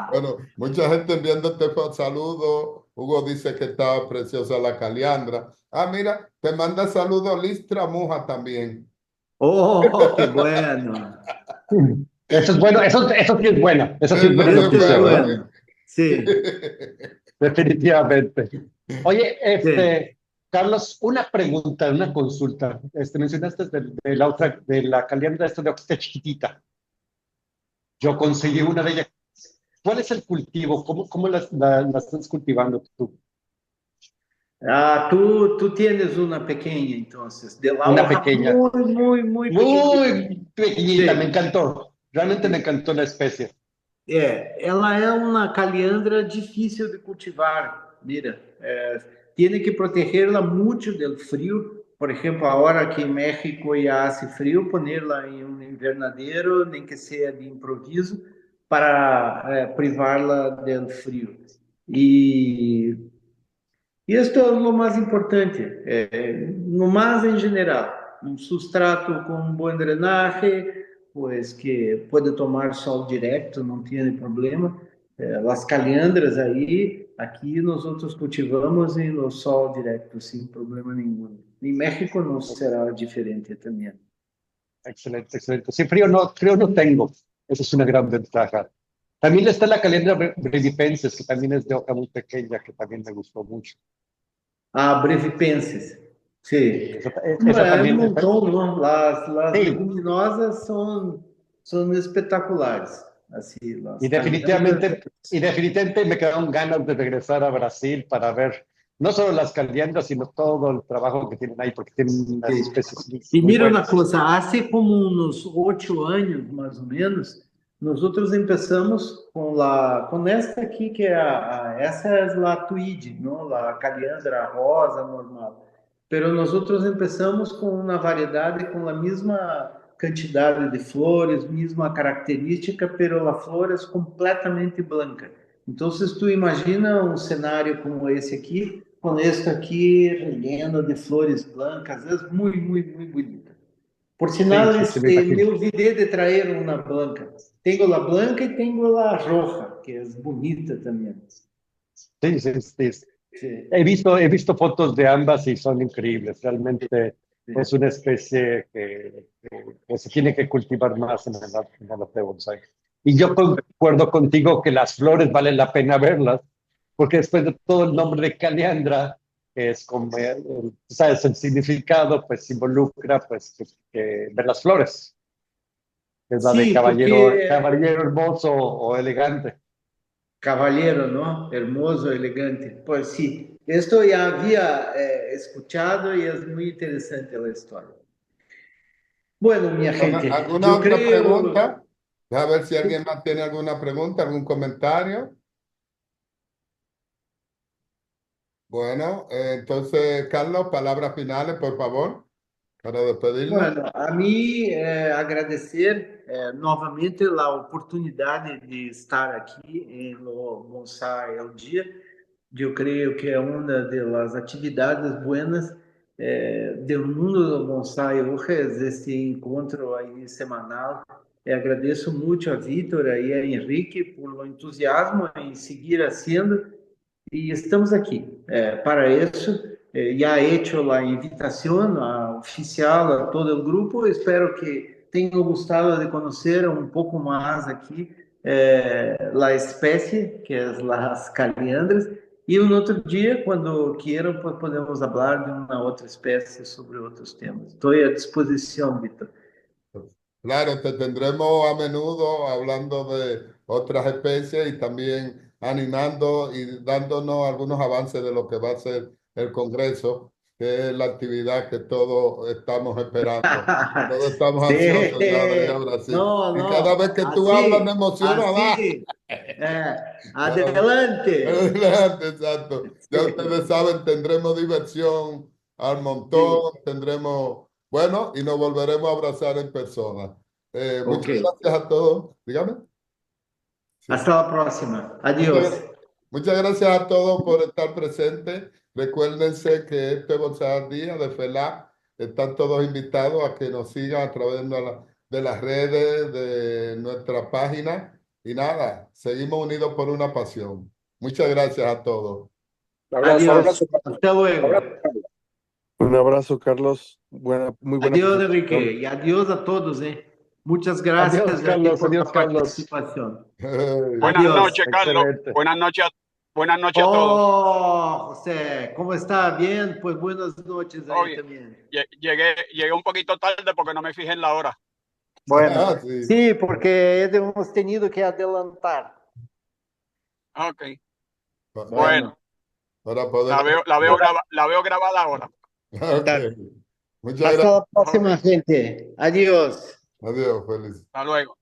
Bueno, mucha gente enviándote saludos. Hugo dice que estaba preciosa la caliandra. Ah, mira, te manda saludos Listra Muja también. Oh, qué bueno. Eso es bueno, eso sí es bueno, eso sí es buena Eso Esto es es noticia, ¿verdad? bueno. bueno. Sí, Definitivamente. Oye, sí. Carlos, una pregunta, una consulta. Mencionaste de la otra, de la calienda esta de Oxte chiquitita. yo conseguí una de ellas. ¿Cuál es el cultivo? ¿Cómo la estás cultivando tú? Ah, tú tienes una pequeña, entonces, de la Una hoja pequeña. muy, muy, muy pequeñita. Muy pequeñita, me Sí, encantó. Realmente me sí. encantó la especie. Ela é uma caliandra difícil de cultivar. Mira, tiene que protegerla mucho del frío. Por ejemplo, ahora aquí en México ya hace frío, ponerla en un invernadero, nem que sea de improviso, para privarla del frío. E e esto es lo más importante, no más en general, un sustrato con un buen drenaje, pues que puede tomar sol directo, no tiene problema. Las caliandras ahí, aquí nosotros cultivamos en los sol directo sin problema ninguno. En México no será diferente también. Excelente, excelente. Sí, frío no tengo. Esa es una gran ventaja. También está la calendra brevipenses, que también es de hoja muy pequeña, que también me gustó mucho. Ah, brevipenses, Sí, sí. esa Hay un también. montón, ¿no? Las Sí, leguminosas son espectaculares, así, las caliandras. y definitivamente me quedaron ganas de regresar a Brasil para ver no solo las calendras, sino todo el trabajo que tienen ahí, porque tienen unas Sí. especies muy, Y muy mira una buenas. cosa, hace como unos 8 años más o menos, nosotros empezamos con esta aquí, que essa es la Tweed, ¿no? La caliandra rosa normal. Pero nosotros empezamos con una variedad con la misma cantidad de flores, misma característica, pero la flor es completamente blanca. Entonces tú imagina un cenário como esse aqui, com esto aqui relleno de flores blancas, é muito, muito, muito bonita. Por Sí, sinal, sí, sí, me imagino. me olvidé de traer uma blanca. Tenho a blanca e tenho a roja, que é bonita também. Sí, sí, sí. Sí, He visto fotos de ambas y son increíbles. Realmente es sí. una especie que se tiene que cultivar más en el arte de bonsai. Y yo concuerdo contigo que las flores valen la pena verlas, porque después de todo el nombre de Caleandra, que es como, sabes, el significado, pues involucra pues que ver las flores, que es la de Sí, porque caballero hermoso o elegante. caballero, ¿no? Hermoso, elegante. Pues sí, esto ya había escuchado y es muy interesante la historia. Bueno, mi gente, ¿Alguna yo otra creo. pregunta? A ver si alguien más tiene alguna pregunta, algún comentario. Bueno, entonces, Carlos, palabras finales, por favor, para despedirnos. Bueno, a mim agradecer novamente a oportunidade de estar aqui em Lo Bonsai ao Dia. Eu creio que é uma das atividades buenas do mundo do bonsai hoje, é este encontro aí semanal. Agradeço muito a Vitor e a Henrique por o entusiasmo em seguir haciendo. Y estamos aquí para eso. Ya he hecho la invitación oficial a todo el grupo. Espero que tengan gustado de conocer un poco más aquí la especie, que es las caliandras. Y un otro día, cuando quieran, pues podemos hablar de una otra especie sobre otros temas. Estoy a disposición, Víctor. Claro, te tendremos a menudo hablando de otras especies y también animando y dándonos algunos avances de lo que va a ser el Congreso, que es la actividad que todos estamos esperando. Todos estamos Sí, ansiosos ya de ir a Brasil. no, Y cada no, vez que tú hablas me así, emociona más. así, Pero, adelante. adelante, exacto. Ya Sí, ustedes saben, tendremos diversión al montón, sí, tendremos, bueno, y nos volveremos a abrazar en persona. ok. Muchas gracias a todos. Dígame. Sí. Hasta la próxima. Adiós. Muchas, muchas gracias a todos por estar presentes. Recuérdense que este Bonsai Día de FELA están todos invitados a que nos sigan a través de las redes, de nuestra página. Y nada, seguimos unidos por una pasión. Muchas gracias a todos. Abrazo, Adiós. abrazo, Hasta luego. un abrazo, Carlos. Muy buena Adiós, presentación. Enrique. Y adiós a todos. Muchas gracias ahí por la Adiós, Carlos. participación. Buenas Adiós. noches, Carlos. Excelente. Buenas noches a todos. Oh, José, ¿cómo está? Bien, pues buenas noches ahí Oye, también. llegué un poquito tarde porque no me fijé en la hora. Bueno, Sí. sí, porque hemos tenido que adelantar. Ok. Bueno, Para poder. La veo grabada ahora. Ok. Muchas hasta gracias. la próxima, gente. Adiós. Adiós, feliz. Hasta luego.